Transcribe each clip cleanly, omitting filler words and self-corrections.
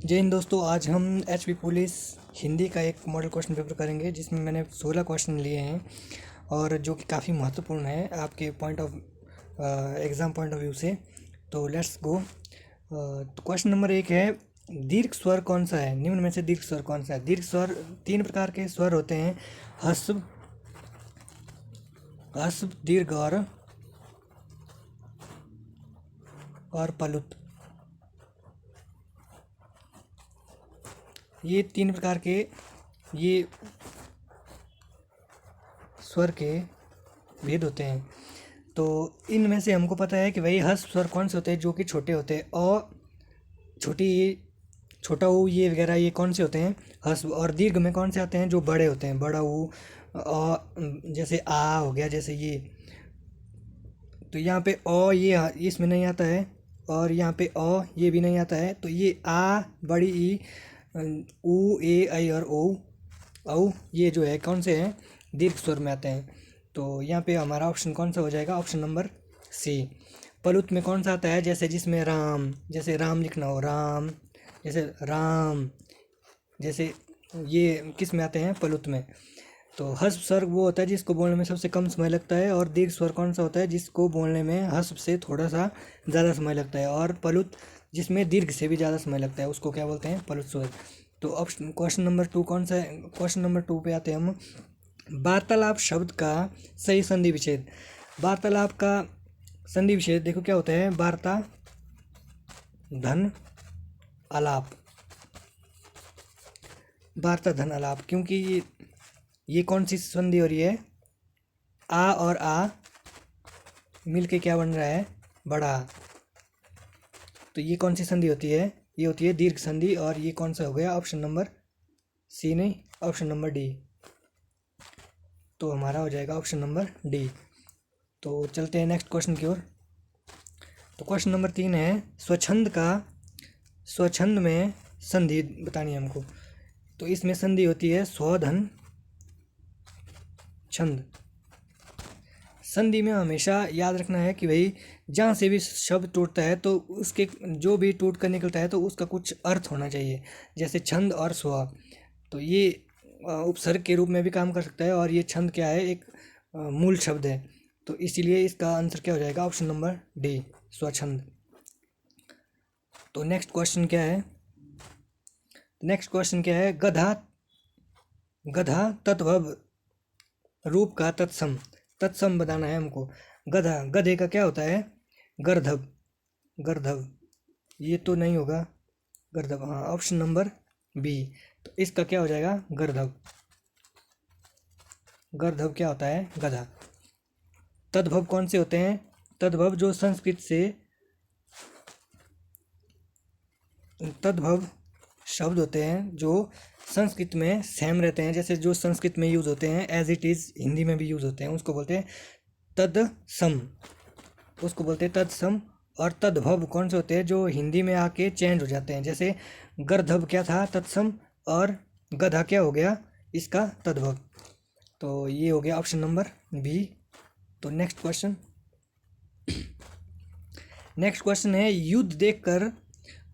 जय हिंद दोस्तों। आज हम एचपी पुलिस हिंदी का एक मॉडल क्वेश्चन पेपर करेंगे जिसमें मैंने 16 क्वेश्चन लिए हैं और जो कि काफ़ी महत्वपूर्ण है आपके point of exam point of view से। तो लेट्स गो। तो क्वेश्चन नंबर 1 है, दीर्घ स्वर कौन सा है? निम्न में से दीर्घ स्वर कौन सा है? दीर्घ स्वर 3 प्रकार के स्वर होते हैं, ह्रस्व, दीर्घ और पलुत। ये 3 प्रकार के ये स्वर के भेद होते हैं। तो इनमें से हमको पता है कि भाई ह्रस्व स्वर कौन से होते हैं, जो कि छोटे होते हैं। छोटी छोटा ऊ ये वगैरह ये कौन से होते हैं? ह्रस्व। और दीर्घ में कौन से आते हैं? जो बड़े होते हैं, बड़ा ऊ जैसे आ हो गया, जैसे ये। तो यहाँ पे ये इसमें नहीं आता है, और यहाँ पे ये भी नहीं आता है। तो ये आ, बड़ी ई, ऊ, ए, आई और औ ये जो है कौन से हैं? दीर्घ स्वर में आते हैं। तो यहाँ पे हमारा ऑप्शन कौन सा हो जाएगा? ऑप्शन नंबर सी। पलुत में कौन सा आता है? जैसे जिसमें राम, जैसे राम लिखना हो, राम, जैसे राम, जैसे ये किस में आते हैं? पलुत में। तो ह्रस्व स्वर वो होता है जिसको बोलने में सबसे कम समय लगता है, और दीर्घ स्वर कौन सा होता है? जिसको बोलने में ह्रस्व से थोड़ा सा ज़्यादा समय लगता है, और पलुत जिसमें दीर्घ से भी ज़्यादा समय लगता है, उसको क्या बोलते हैं? पलुत स्वर। तो ऑप्शन क्वेश्चन नंबर 2 कौन सा है? क्वेश्चन नंबर 2 पे आते हैं हम। वार्तालाप शब्द का सही संधि विच्छेद। वार्तालाप का संधि विच्छेद देखो क्या होता है? वार्ता धन आलाप, वार्ता धन आलाप। क्योंकि ये कौन सी संधि हो रही है? आ और आ मिलके क्या बन रहा है? बड़ा। तो ये कौन सी संधि होती है? ये होती है दीर्घ संधि। और ये कौन सा हो गया? ऑप्शन नंबर सी नहीं, ऑप्शन नंबर डी। तो हमारा हो जाएगा ऑप्शन नंबर डी। तो चलते हैं नेक्स्ट क्वेश्चन की ओर। तो क्वेश्चन नंबर 3 है, स्वच्छंद में संधि बतानी है हमको। तो इसमें संधि होती है स्वधन छंद। संधि में हमेशा याद रखना है कि भाई जहाँ से भी शब्द टूटता है तो उसके जो भी टूट कर निकलता है तो उसका कुछ अर्थ होना चाहिए, जैसे छंद और स्व। तो ये उपसर्ग के रूप में भी काम कर सकता है, और ये छंद क्या है? एक मूल शब्द है। तो इसीलिए इसका आंसर क्या हो जाएगा? ऑप्शन नंबर डी, स्वच्छंद। तो नेक्स्ट क्वेश्चन क्या है? गधा तत्भव रूप का तत्सम बताना है हमको। गधे का क्या होता है? गर्धव। ये तो नहीं होगा गर्धव, हाँ, ऑप्शन नंबर बी। तो इसका क्या हो जाएगा? गर्धव क्या होता है? गधा। तद्भव कौन से होते हैं? तद्भव जो संस्कृत से तद्भव शब्द होते हैं जो संस्कृत में सेम रहते हैं, जैसे जो संस्कृत में यूज़ होते हैं एज इट इज़ हिंदी में भी यूज़ होते हैं, उसको बोलते हैं तत्सम। और तद्भव कौन से होते हैं? जो हिंदी में आके चेंज हो जाते हैं, जैसे गर्धव क्या था? तत्सम। और गधा क्या हो गया? इसका तद्भव। तो ये हो गया ऑप्शन नंबर बी। तो नेक्स्ट क्वेश्चन है, युद्ध देखकर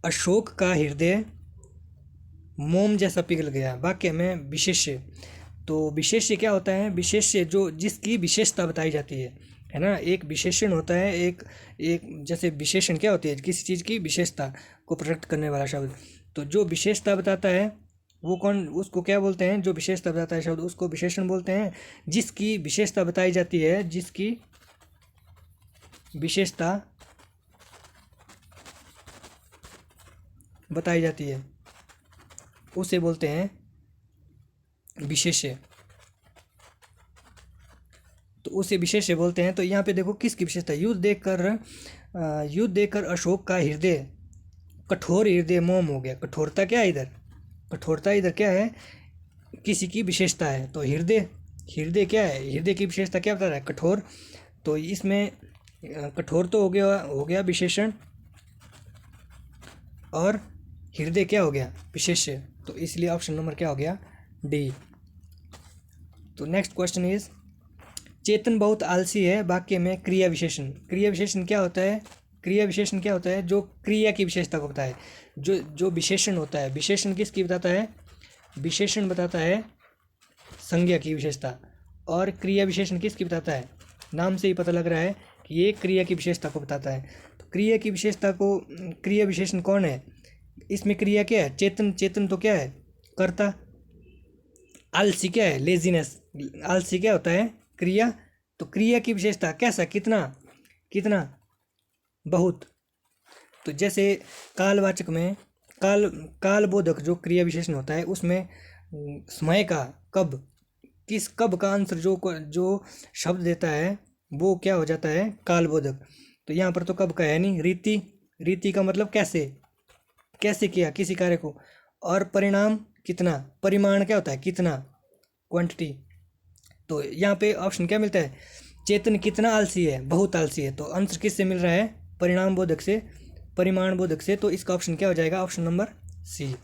अशोक का हृदय मोम जैसा पिघल गया, वाक्य में विशेष्य। तो विशेष्य क्या होता है? विशेष्य जो जिसकी विशेषता बताई जाती है ना। एक विशेषण होता है, एक जैसे विशेषण क्या होती है? किसी चीज़ की विशेषता को प्रकट करने वाला शब्द। तो जो विशेषता बताता है वो उसको क्या बोलते हैं? जो विशेषता बताता है शब्द उसको विशेषण बोलते हैं। जिसकी विशेषता बताई जाती है, जिसकी विशेषता बताई जाती है उसे बोलते हैं विशेष्य। तो उसे विशेष्य बोलते हैं। तो यहाँ पे देखो किसकी विशेषता? युद्ध देखकर अशोक का हृदय कठोर हृदय मोम हो गया। कठोरता क्या है इधर? कठोरता इधर क्या है? किसी की विशेषता है। तो हृदय क्या है? हृदय की विशेषता क्या बता रहा है? कठोर। तो इसमें कठोर तो हो गया विशेषण, और हृदय क्या हो गया? विशेष्य। तो इसलिए ऑप्शन नंबर क्या हो गया? डी। तो नेक्स्ट क्वेश्चन इज, चेतन बहुत आलसी है, वाक्य में क्रिया विशेषण क्या होता है? क्रिया विशेषण क्या होता है? जो क्रिया की विशेषता को बताए। जो जो विशेषण होता है, विशेषण किसकी बताता है? विशेषण बताता है संज्ञा की विशेषता। और क्रिया विशेषण किसकी बताता है? नाम से ही पता लग रहा है कि ये क्रिया की विशेषता को बताता है। तो क्रिया की विशेषता को, क्रिया विशेषण कौन है? इसमें क्रिया क्या है? चेतन। चेतन तो क्या है? कर्ता। आलसी क्या है? लेजीनेस। आलसी क्या होता है? क्रिया। तो क्रिया की विशेषता कैसा? कितना? कितना? बहुत। तो जैसे कालवाचक में काल कालबोधक जो क्रिया विशेषण होता है उसमें समय का, कब, किस कब का आंसर जो शब्द देता है वो क्या हो जाता है? कालबोधक। तो यहाँ पर तो कब का है नहीं। रीति। रीति का मतलब कैसे, कैसे किया किसी कार्य को। और परिणाम कितना। परिमाण क्या होता है? कितना, क्वांटिटी। तो यहाँ पे ऑप्शन क्या मिलता है? चेतन कितना आलसी है? बहुत आलसी है। तो आंसर किससे मिल रहा है? परिणाम बोधक से, परिमाण बोधक से। तो इसका ऑप्शन क्या हो जाएगा? Option number C.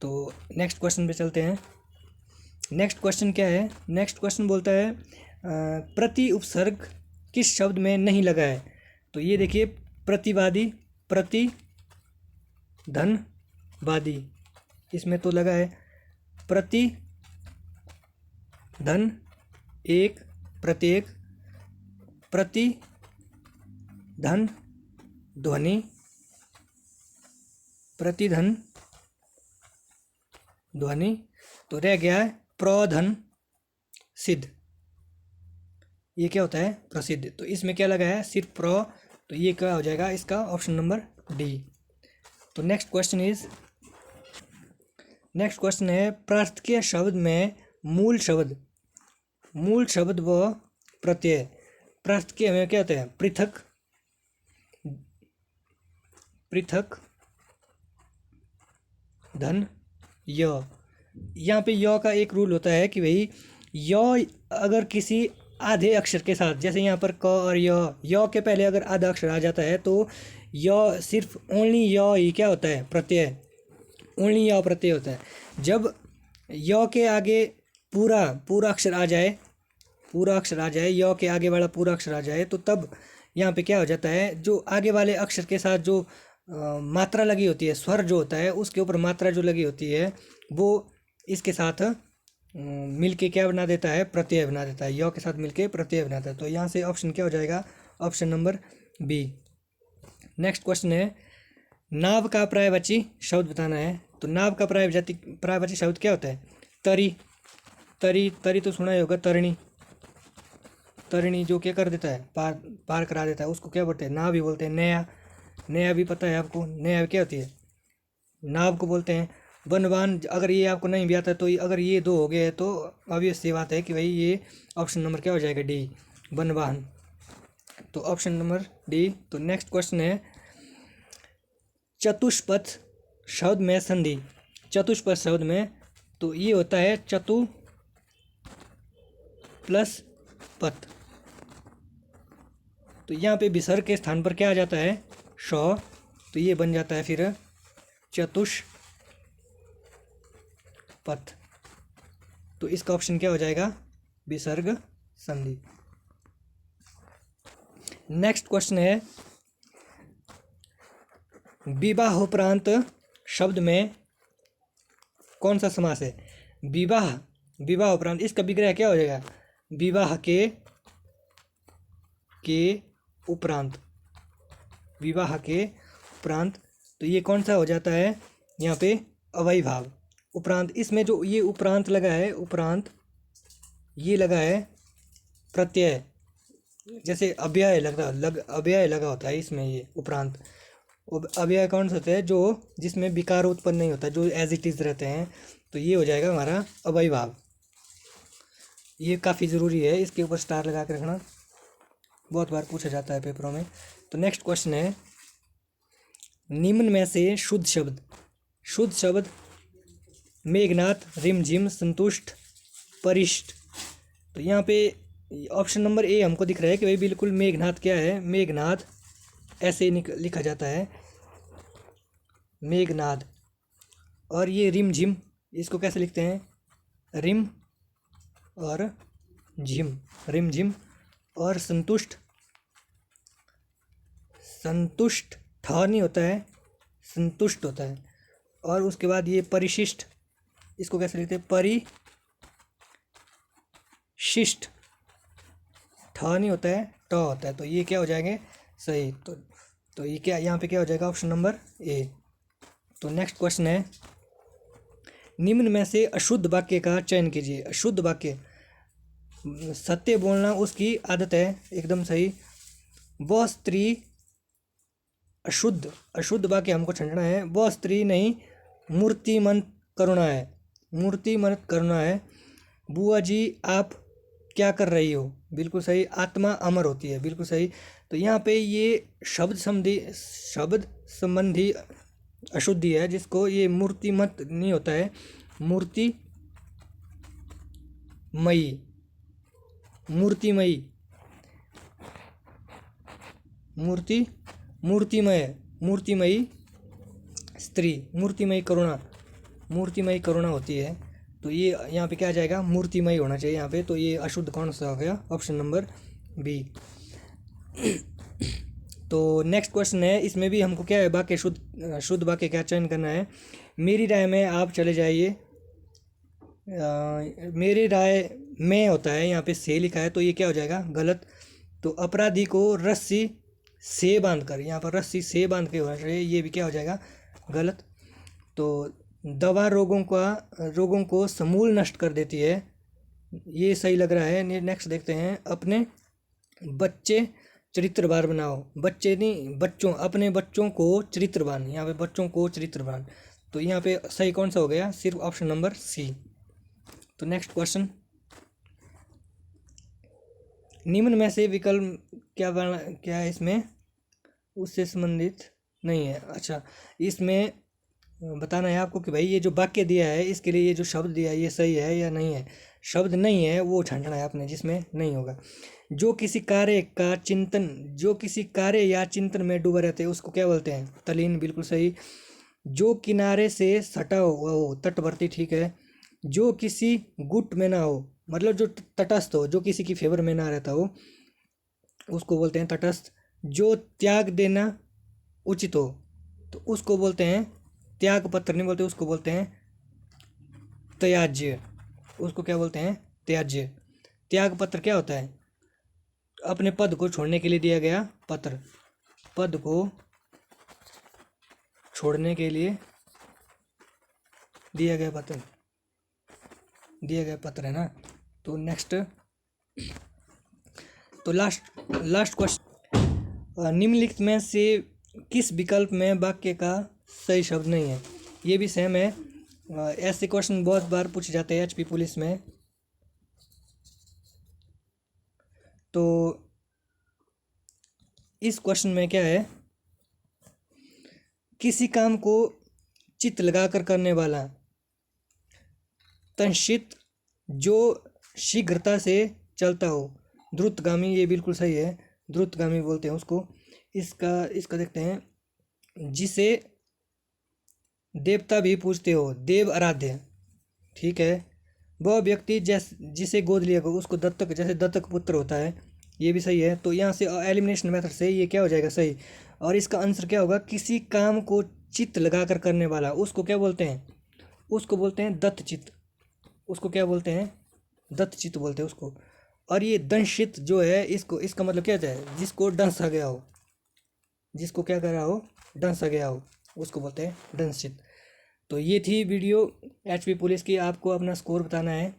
तो नेक्स्ट क्वेश्चन पे चलते हैं। नेक्स्ट क्वेश्चन क्या है? नेक्स्ट क्वेश्चन बोलता है प्रति उपसर्ग किस शब्द में नहीं लगा है? तो ये देखिए, प्रतिवादी, प्रति, धनवादी, इसमें तो लगा है प्रति, धन, एक, प्रत्येक, प्रति, धन, ध्वनि, प्रतिधन, ध्वनि। तो रह गया है प्रधन सिद्ध। ये क्या होता है? प्रसिद्ध। तो इसमें क्या लगा है? सिर्फ प्र। तो ये क्या हो जाएगा? इसका ऑप्शन नंबर डी। तो नेक्स्ट क्वेश्चन है प्रार्थकीय शब्द में मूल शब्द, मूल शब्द व प्रत्यय। प्रार्थकीय में क्या होता है? पृथक, पृथक, धन, य। यहाँ पे य का एक रूल होता है कि भाई य अगर किसी आधे अक्षर के साथ, जैसे यहाँ पर क और य के पहले अगर आधा अक्षर आ जाता है तो य सिर्फ ओनली य ही क्या होता है? प्रत्यय। ओनली य प्रत्यय होता है। जब य के आगे पूरा पूरा अक्षर आ जाए, पूरा अक्षर आ जाए, य के आगे वाला पूरा अक्षर आ जाए, तो तब यहाँ पे क्या हो जाता है? जो आगे वाले अक्षर के साथ जो मात्रा लगी होती है, स्वर जो होता है उसके ऊपर मात्रा जो लगी होती है वो इसके साथ मिलके क्या बना देता है? प्रत्यय बना देता है। य के साथ मिलके प्रत्यय बनाता है। तो यहाँ से ऑप्शन क्या हो जाएगा? Option number B. Next question है नाव का पर्यायवाची शब्द बताना है। तो नाव का पर्यायवाची शब्द क्या होता है? तरी। तरी, तरी तो सुना ही होगा। तरणी, तरणी जो क्या कर देता है? पार पार करा देता है, उसको क्या बोलते हैं? नाव भी बोलते हैं। नया, नया भी पता है आपको? नया क्या होती है? नाव को बोलते हैं। वनवान, अगर ये आपको नहीं भी आता तो अगर ये दो हो गए तो ऑब्वियस सी बात है कि भाई ये ऑप्शन नंबर क्या हो जाएगा? डी, वनवाहन। तो ऑप्शन नंबर डी। तो नेक्स्ट क्वेश्चन है चतुष्पथ शब्द में संधि। चतुष्पथ शब्द में तो ये होता है चतु प्लस पथ। तो यहाँ पे विसर्ग के स्थान पर क्या आ जाता है? श। तो ये बन जाता है फिर चतुष्पथ। तो इसका ऑप्शन क्या हो जाएगा? विसर्ग संधि। नेक्स्ट क्वेश्चन है विवाहोपरांत शब्द में कौन सा समास है? विवाह, विवाह उपरांत, इसका विग्रह क्या हो जाएगा? विवाह के उपरांत, विवाह के उपरांत। तो ये कौन सा हो जाता है? यहाँ पे अवयभाव। उपरांत, इसमें जो ये उपरांत लगा है, उपरांत ये लगा है प्रत्यय। जैसे अव्यय अव्यय लगा होता है इसमें, ये उपरांत। अव्यय कौन सा होता है? जो जिसमें विकार उत्पन्न नहीं होता, जो एज इट इज रहते हैं। तो ये हो जाएगा हमारा अवयभाव। ये काफ़ी ज़रूरी है, इसके ऊपर स्टार लगा के रखना, बहुत बार पूछा जाता है पेपरों में। तो नेक्स्ट क्वेश्चन है निम्न में से शुद्ध शब्द, शुद्ध शब्द मेघनाथ, रिमझिम, संतुष्ट, परिष्ट। तो यहाँ पे ऑप्शन नंबर ए हमको दिख रहा है कि भाई बिल्कुल मेघनाथ क्या है? मेघनाथ ऐसे लिखा जाता है, मेघनाद। और ये रिमझिम, इसको कैसे लिखते हैं? रिम और झिम, रिमझिम। और संतुष्ट, संतुष्ट, ठ नहीं होता है, संतुष्ट होता है। और उसके बाद ये परिशिष्ट, इसको कैसे लिखते हैं, परिशिष्ट, ठ नहीं होता है, ट होता है। तो ये क्या हो जाएंगे सही। तो ये क्या यहाँ पे क्या हो जाएगा, ऑप्शन नंबर ए। तो नेक्स्ट क्वेश्चन है, निम्न में से अशुद्ध वाक्य का चयन कीजिए। अशुद्ध वाक्य, सत्य बोलना उसकी आदत है, एकदम सही। वह स्त्री, अशुद्ध, अशुद्ध वाक्य हमको छंटना है। वह स्त्री नहीं, मूर्तिमंत करुणा है, मूर्तिमंत करुणा है। बुआ जी आप क्या कर रही हो, बिल्कुल सही। आत्मा अमर होती है, बिल्कुल सही। तो यहाँ पे ये शब्द संबंधी अशुद्धि है, जिसको ये मूर्तिमत नहीं होता है, मूर्तिमयी, मूर्तिमयी, मूर्तिमय, मूर्तिमयी स्त्री, मूर्तिमयी करुणा, मूर्तिमयी करुणा होती है। तो ये यहाँ पे क्या आ जाएगा, मूर्तिमयी होना चाहिए यहाँ पे। तो ये अशुद्ध कौन सा हो गया, ऑप्शन नंबर बी। तो नेक्स्ट क्वेश्चन है, इसमें भी हमको क्या है, वाक्य शुद्ध वाक्य का चयन करना है। मेरी राय में आप चले जाइए। मेरी राय में होता है, यहाँ पे से लिखा है, तो ये क्या हो जाएगा, गलत। तो अपराधी को रस्सी से बांध कर, यहाँ पर रस्सी से बांध के होना चाहिए, ये भी क्या हो जाएगा, गलत। तो दवा रोगों को समूल नष्ट कर देती है, ये सही लग रहा है। नेक्स्ट देखते हैं, अपने बच्चे चरित्रवान बनाओ, बच्चे नहीं बच्चों, अपने बच्चों को चरित्रवान, यहाँ पे बच्चों को चरित्रवान। तो यहाँ पे सही कौन सा हो गया, सिर्फ ऑप्शन नंबर सी। तो नेक्स्ट क्वेश्चन, निम्न में से विकल्प क्या है इसमें, उससे संबंधित नहीं है। अच्छा, इसमें बताना है आपको कि भाई ये जो वाक्य दिया है, इसके लिए ये जो शब्द दिया है ये सही है या नहीं है। शब्द नहीं है वो छांटना है आपने, जिसमें नहीं होगा। जो किसी कार्य या चिंतन में डूबा रहते हैं उसको क्या बोलते हैं, तल्लीन, बिल्कुल सही। जो किनारे से सटा हो, तटवर्ती, ठीक है। जो किसी गुट में ना हो, मतलब जो तटस्थ हो, जो किसी की फेवर में ना रहता हो, उसको बोलते हैं तटस्थ। जो त्याग देना उचित हो, तो उसको बोलते हैं त्याग पत्र, नहीं बोलते, उसको बोलते हैं त्याज्य, उसको क्या बोलते हैं, त्याज्य। त्याग पत्र क्या होता है, अपने पद को छोड़ने के लिए दिया गया पत्र, पद को छोड़ने के लिए दिया गया पत्र है ना। तो नेक्स्ट, तो लास्ट क्वेश्चन, निम्नलिखित में से किस विकल्प में वाक्य का सही शब्द नहीं है। ये भी सेम है, ऐसे क्वेश्चन बहुत बार पूछे जाते हैं एचपी पुलिस में। तो इस क्वेश्चन में क्या है, किसी काम को चित्त लगाकर करने वाला, तनशित, जो शीघ्रता से चलता हो, द्रुतगामी, ये बिल्कुल सही है, द्रुतगामी बोलते हैं उसको। इसका देखते हैं, जिसे देवता भी पूजते हो, देव आराध्य, ठीक है। वह व्यक्ति जिसे गोद लिया गया उसको दत्तक, जैसे दत्तक पुत्र होता है, ये भी सही है। तो यहाँ से एलिमिनेशन मेथड से ये क्या हो जाएगा, सही। और इसका आंसर क्या होगा, किसी काम को चित्त लगाकर करने वाला, उसको क्या बोलते हैं, उसको बोलते हैं दत्तचित्त, उसको क्या बोलते हैं, दत्तचित्त बोलते हैं उसको। और ये दंशित जो है, इसका मतलब क्या होता है, जिसको डंसा गया हो, जिसको क्या कर रहा हो, डंसा गया हो, उसको बोलते हैं डंसित। तो ये थी वीडियो एचपी पुलिस की। आपको अपना स्कोर बताना है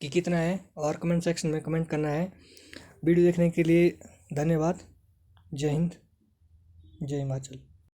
कि कितना है, और कमेंट सेक्शन में कमेंट करना है। वीडियो देखने के लिए धन्यवाद। जय हिंद, जय हिमाचल।